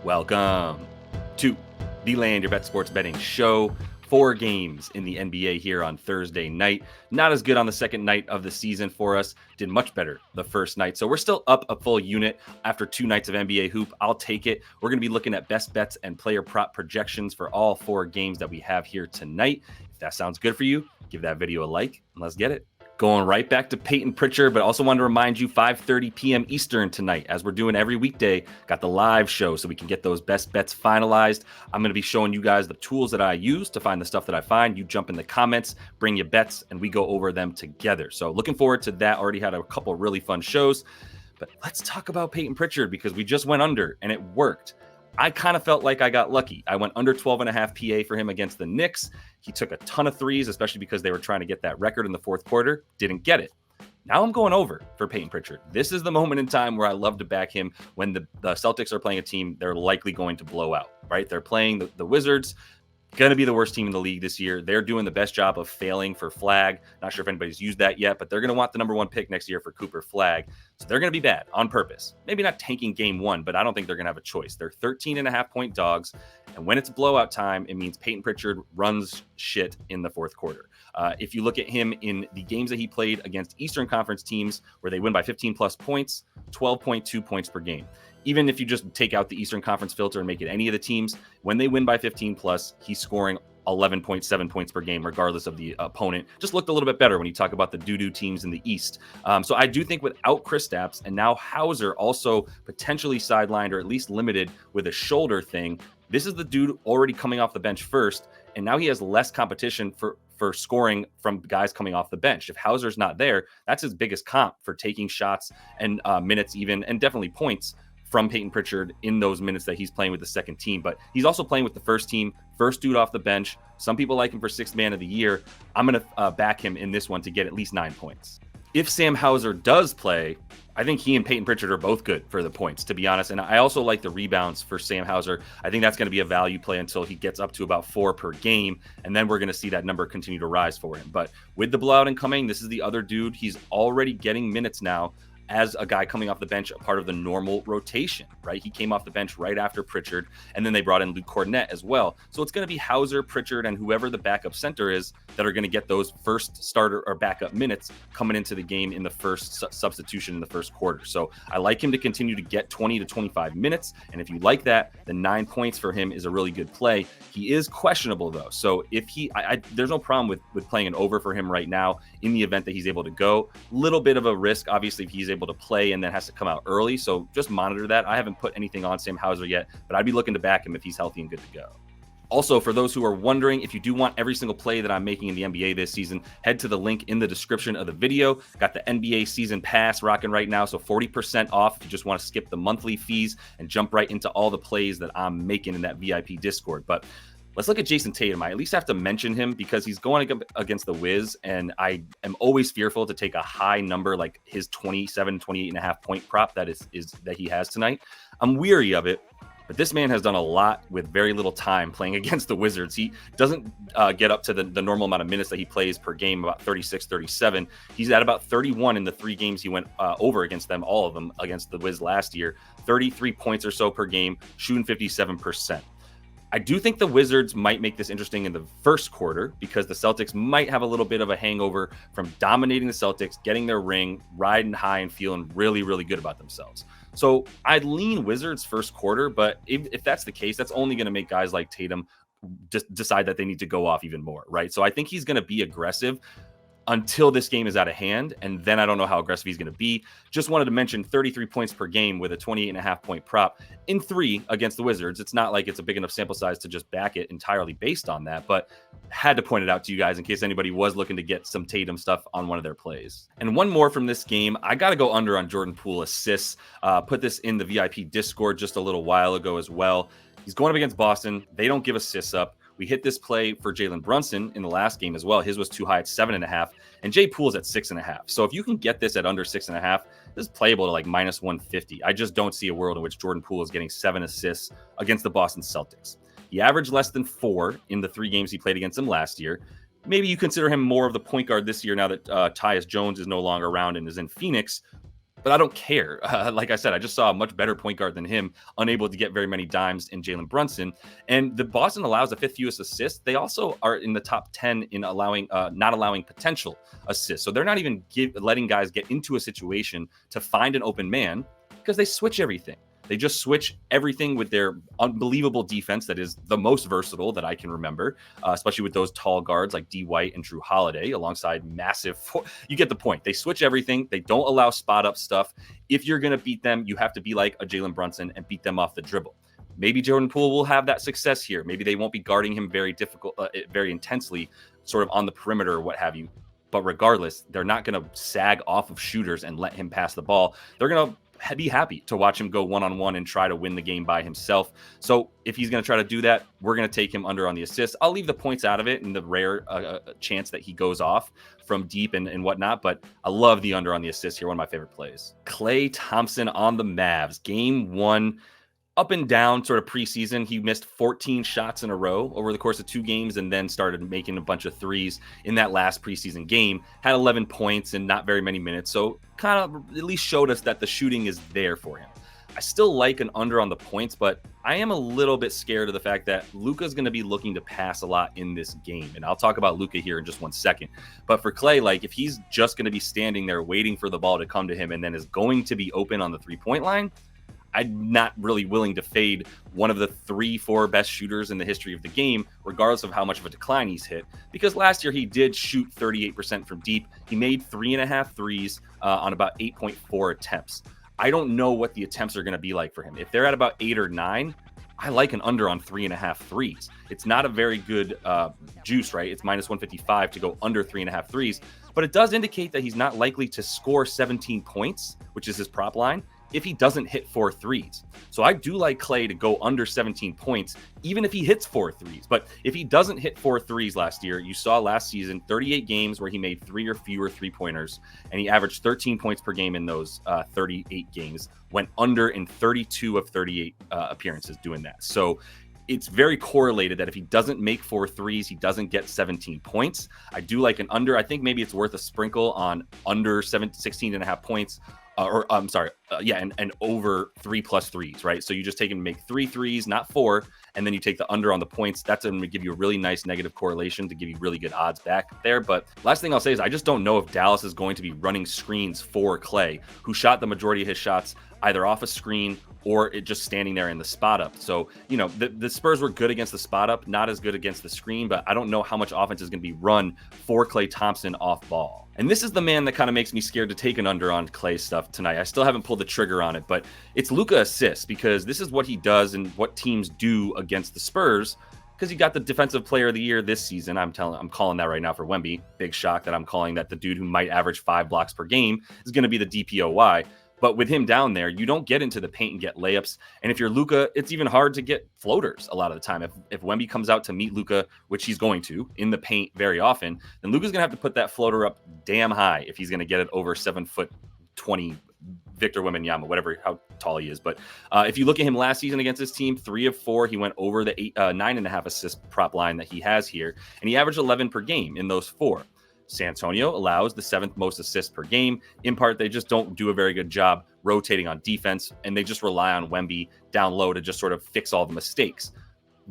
Welcome to the Land Your Bet Sports Betting Show. 4 games in the NBA here on Thursday night. Not as good on the second night of the season for us. Did much better the first night. So we're still up a full unit after 2 nights of NBA hoop. I'll take it. We're going to be looking at best bets and player prop projections for all 4 games that we have here tonight. If that sounds good for you, give that video a like and let's get it. Going right back to Payton Pritchard, but also want to remind you 5:30 p.m. Eastern tonight, as we're doing every weekday, got the live show so we can get those best bets finalized. I'm going to be showing you guys the tools that I use to find the stuff that I find. You jump in the comments, bring your bets, and we go over them together. So looking forward to that. Already had a couple really fun shows, but let's talk about Payton Pritchard because we just went under and it worked. I kind of felt like I got lucky. I went under 12.5 PA for him against the Knicks. He took a ton of threes, especially because they were trying to get that record in the fourth quarter. Didn't get it. Now I'm going over for Payton Pritchard. This is the moment in time where I love to back him when the Celtics are playing a team they're likely going to blow out, right? They're playing the Wizards. Going to be the worst team in the league this year. They're doing the best job of failing for Flag. Not sure if anybody's used that yet, but they're going to want the number 1 pick next year for Cooper Flag. So they're going to be bad on purpose. Maybe not tanking game 1, but I don't think they're going to have a choice. They're 13.5-point dogs. And when it's blowout time, it means Payton Pritchard runs shit in the fourth quarter. If you look at him in the games that he played against Eastern Conference teams where they win by 15 plus points, 12.2 points per game. Even if you just take out the Eastern Conference filter and make it any of the teams, when they win by 15 plus, he's scoring 11.7 points per game, regardless of the opponent. Just looked a little bit better when you talk about the doo-doo teams in the East. So I do think without Kristaps and now Hauser also potentially sidelined or at least limited with a shoulder thing, this is the dude already coming off the bench first, and now he has less competition for scoring from guys coming off the bench. If Hauser's not there, that's his biggest comp for taking shots and minutes even, and definitely points from Payton Pritchard in those minutes that he's playing with the second team. But he's also playing with the first team, first dude off the bench. Some people like him for 6th man of the year. I'm going to back him in this one to get at least 9 points. If Sam Hauser does play, I think he and Payton Pritchard are both good for the points, to be honest. And I also like the rebounds for Sam Hauser. I think that's going to be a value play until he gets up to about 4 per game. And then we're going to see that number continue to rise for him. But with the blowout incoming, this is the other dude. He's already getting minutes now as a guy coming off the bench, a part of the normal rotation, right? He came off the bench right after Pritchard, and then they brought in Luke Cornett as well. So it's going to be Hauser, Pritchard, and whoever the backup center is that are going to get those first starter or backup minutes coming into the game in the first substitution in the first quarter. So I like him to continue to get 20 to 25 minutes, and if you like that, then 9 points for him is a really good play. He is questionable, though. So if there's no problem with playing an over for him right now in the event that he's able to go. Little bit of a risk, obviously, if he's able to play and then has to come out early. So just monitor that. I haven't put anything on Sam Hauser yet, but I'd be looking to back him if he's healthy and good to go. Also, for those who are wondering, if you do want every single play that I'm making in the NBA this season, head to the link in the description of the video. Got the NBA season pass rocking right now, so 40% off if you just want to skip the monthly fees and jump right into all the plays that I'm making in that VIP Discord. But let's look at Jason Tatum. I at least have to mention him because he's going against the Wiz, and I am always fearful to take a high number like his 28.5 point prop that he has tonight. I'm weary of it, but this man has done a lot with very little time playing against the Wizards. He doesn't get up to the normal amount of minutes that he plays per game, about 36, 37. He's at about 31 in the 3 games he went over against them, all of them against the Wiz last year. 33 points or so per game, shooting 57%. I do think the Wizards might make this interesting in the first quarter because the Celtics might have a little bit of a hangover from dominating the Celtics, getting their ring, riding high and feeling really, really good about themselves. So I'd lean Wizards first quarter, but if that's the case, that's only going to make guys like Tatum just decide that they need to go off even more, right? So I think he's going to be aggressive until this game is out of hand, and then I don't know how aggressive he's going to be. Just wanted to mention 33 points per game with a 28.5 point prop in 3 against the Wizards. It's not like it's a big enough sample size to just back it entirely based on that, but had to point it out to you guys in case anybody was looking to get some Tatum stuff on one of their plays. And one more from this game, I got to go under on Jordan Poole assists. Put this in the VIP Discord just a little while ago as well. He's going up against Boston. They don't give assists up. We hit this play for Jalen Brunson in the last game as well. His was too high at 7.5, and Jay Poole's at 6.5. So if you can get this at under 6.5, this is playable to like minus 150. I just don't see a world in which Jordan Poole is getting 7 assists against the Boston Celtics. He averaged less than 4 in the 3 games he played against them last year. Maybe you consider him more of the point guard this year now that Tyus Jones is no longer around and is in Phoenix. But I don't care. Like I said, I just saw a much better point guard than him, unable to get very many dimes in Jalen Brunson. And the Boston allows the fifth fewest assists. They also are in the top 10 in not allowing potential assists. So they're not even letting guys get into a situation to find an open man because they switch everything. They just switch everything with their unbelievable defense that is the most versatile that I can remember, especially with those tall guards like D. White and Drew Holiday alongside massive. You get the point. They switch everything. They don't allow spot up stuff. If you're going to beat them, you have to be like a Jalen Brunson and beat them off the dribble. Maybe Jordan Poole will have that success here. Maybe they won't be guarding him very intensely, sort of on the perimeter or what have you. But regardless, they're not going to sag off of shooters and let him pass the ball. They're going to be happy to watch him go one-on-one and try to win the game by himself. So if he's going to try to do that, we're going to take him under on the assists. I'll leave the points out of it and the rare chance that he goes off from deep and whatnot, but I love the under on the assists here. One of my favorite plays. Klay Thompson on the Mavs. Game 1. Up and down sort of preseason. He missed 14 shots in a row over the course of 2 games and then started making a bunch of threes in that last preseason game. Had 11 points and not very many minutes. So kind of at least showed us that the shooting is there for him. I still like an under on the points, but I am a little bit scared of the fact that Luka's going to be looking to pass a lot in this game. And I'll talk about Luka here in just one second. But for Klay, like if he's just going to be standing there waiting for the ball to come to him and then is going to be open on the 3-point line, I'm not really willing to fade one of the 3-4 best shooters in the history of the game, regardless of how much of a decline he's hit. Because last year he did shoot 38% from deep. He made 3.5 threes on about 8.4 attempts. I don't know what the attempts are going to be like for him. If they're at about 8 or 9, I like an under on 3.5 threes. It's not a very good juice, right? It's minus 155 to go under 3.5 threes, but it does indicate that he's not likely to score 17 points, which is his prop line, if he doesn't hit 4 threes. So I do like Klay to go under 17 points, even if he hits 4 threes. But if he doesn't hit 4 threes last year, you saw last season 38 games where he made 3 or fewer 3-pointers, and he averaged 13 points per game in those 38 games, went under in 32 of 38 appearances doing that. So it's very correlated that if he doesn't make 4 threes, he doesn't get 17 points. I do like an under. I think maybe it's worth a sprinkle on under 16.5 points. And over 3+ threes, right? So you just take him and make 3 threes, not 4, and then you take the under on the points. That's going to give you a really nice negative correlation to give you really good odds back there. But last thing I'll say is I just don't know if Dallas is going to be running screens for Klay, who shot the majority of his shots either off a screen or it just standing there in the spot up. So, the Spurs were good against the spot up, not as good against the screen, but I don't know how much offense is going to be run for Klay Thompson off ball. And this is the man that kind of makes me scared to take an under on Klay stuff tonight. I still haven't pulled the trigger on it, but it's Luka assists, because this is what he does and what teams do against the Spurs, because he got the defensive player of the year this season. I'm calling that right now for Wemby. Big shock that I'm calling that the dude who might average 5 blocks per game is going to be the DPOY. But with him down there, you don't get into the paint and get layups. And if you're Luka, it's even hard to get floaters a lot of the time. If Wemby comes out to meet Luka, which he's going to, in the paint very often, then Luka's going to have to put that floater up damn high if he's going to get it over 7'20" Victor Wembanyama, how tall he is. But if you look at him last season against this team, 3 of 4, he went over the 9.5 assist prop line that he has here. And he averaged 11 per game in those 4. San Antonio allows the 7th most assists per game. In part, they just don't do a very good job rotating on defense, and they just rely on Wemby down low to just sort of fix all the mistakes.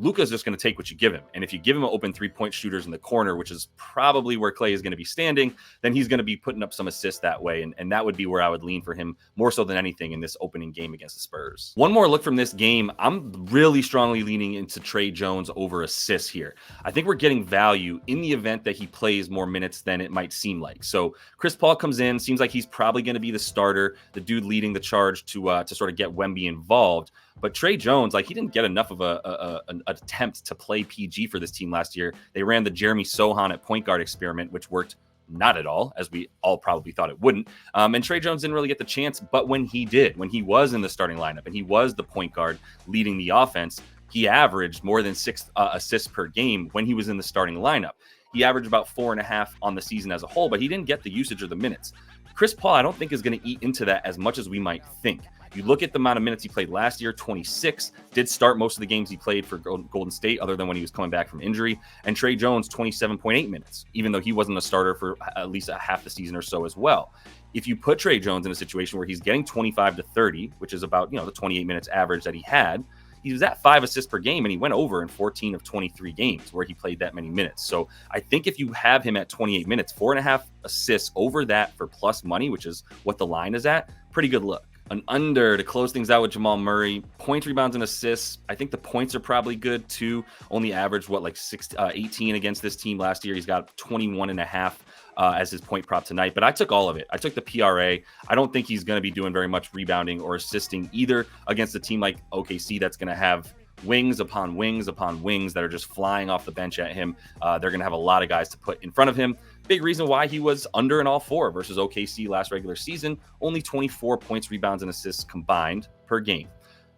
Luka's just going to take what you give him. And if you give him an open 3-point shooters in the corner, which is probably where Klay is going to be standing, then he's going to be putting up some assists that way. And that would be where I would lean for him more so than anything in this opening game against the Spurs. One more look from this game. I'm really strongly leaning into Trey Jones over assists here. I think we're getting value in the event that he plays more minutes than it might seem like. So Chris Paul comes in, seems like he's probably going to be the starter, the dude leading the charge to sort of get Wemby involved. But Trey Jones, he didn't get enough of an attempt to play PG for this team last year. They ran the Jeremy Sohan at point guard experiment, which worked not at all, as we all probably thought it wouldn't. And Trey Jones didn't really get the chance, but when he did, when he was in the starting lineup and he was the point guard leading the offense, he averaged more than 6 assists per game when he was in the starting lineup. He averaged about 4.5 on the season as a whole, but he didn't get the usage or the minutes. Chris Paul, I don't think, is going to eat into that as much as we might think. You look at the amount of minutes he played last year, 26, did start most of the games he played for Golden State, other than when he was coming back from injury. And Trey Jones, 27.8 minutes, even though he wasn't a starter for at least a half the season or so as well. if you put Trey Jones in a situation where he's getting 25 to 30, which is about, the 28 minutes average that he had, he was at 5 assists per game, and he went over in 14 of 23 games where he played that many minutes. So I think if you have him at 28 minutes, 4.5 assists over that for plus money, which is what the line is at, pretty good look. An under to close things out with Jamal Murray. Points, rebounds, and assists. I think the points are probably good too. Only averaged, 18 against this team last year. He's got 21.5 as his point prop tonight. But I took all of it. I took the PRA. I don't think he's going to be doing very much rebounding or assisting either against a team like OKC that's going to have wings upon wings upon wings that are just flying off the bench at him. They're going to have a lot of guys to put in front of him. Big reason why he was under in all four versus OKC last regular season. Only 24 points, rebounds, and assists combined per game.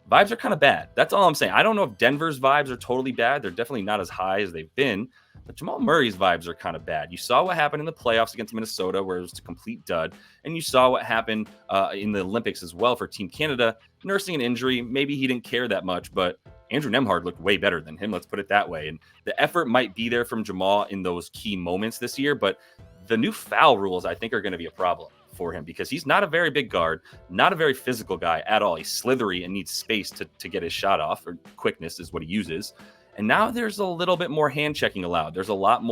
Vibes are kind of bad. That's all I'm saying. I don't know if Denver's vibes are totally bad. They're definitely not as high as they've been. But Jamal Murray's vibes are kind of bad. You saw what happened in the playoffs against Minnesota, where it was a complete dud. And you saw what happened in the Olympics as well for Team Canada, nursing an injury. Maybe he didn't care that much, but Andrew Nembhard looked way better than him. Let's put it that way. And the effort might be there from Jamal in those key moments this year, but the new foul rules, I think, are going to be a problem for him because he's not a very big guard, not a very physical guy at all. He's slithery and needs space to get his shot off, or quickness is what he uses. And now there's a little bit more hand checking allowed. There's a lot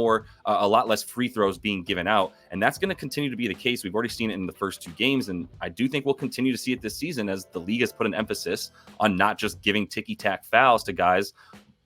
less free throws being given out. And that's going to continue to be the case. We've already seen it in the first two games. And I do think we'll continue to see it this season as the league has put an emphasis on not just giving ticky-tack fouls to guys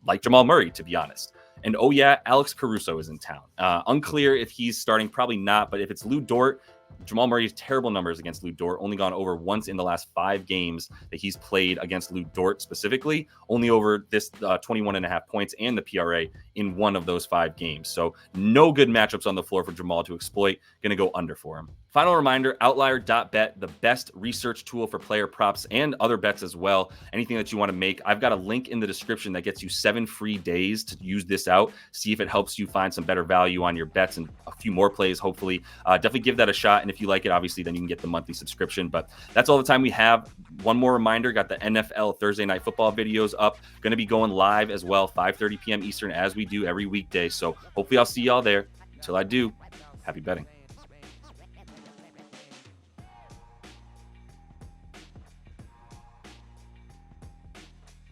like Jamal Murray, to be honest. And oh yeah, Alex Caruso is in town. Unclear if he's starting, probably not. But if it's Lou Dort, Jamal Murray's terrible numbers against Lou Dort, only gone over once in the last 5 games that he's played against Lou Dort specifically, only over this 21.5 points and the PRA in one of those 5 games. So no good matchups on the floor for Jamal to exploit. Going to go under for him. Final reminder, outlier.bet, the best research tool for player props and other bets as well. Anything that you want to make, I've got a link in the description that gets you 7 free days to use this out. See if it helps you find some better value on your bets and a few more plays, hopefully. Definitely give that a shot. And if you like it, obviously, then you can get the monthly subscription. But that's all the time we have. One more reminder, got the NFL Thursday Night Football videos up. Going to be going live as well, 5:30 p.m. Eastern, as we do every weekday. So hopefully I'll see y'all there. Until I do, happy betting.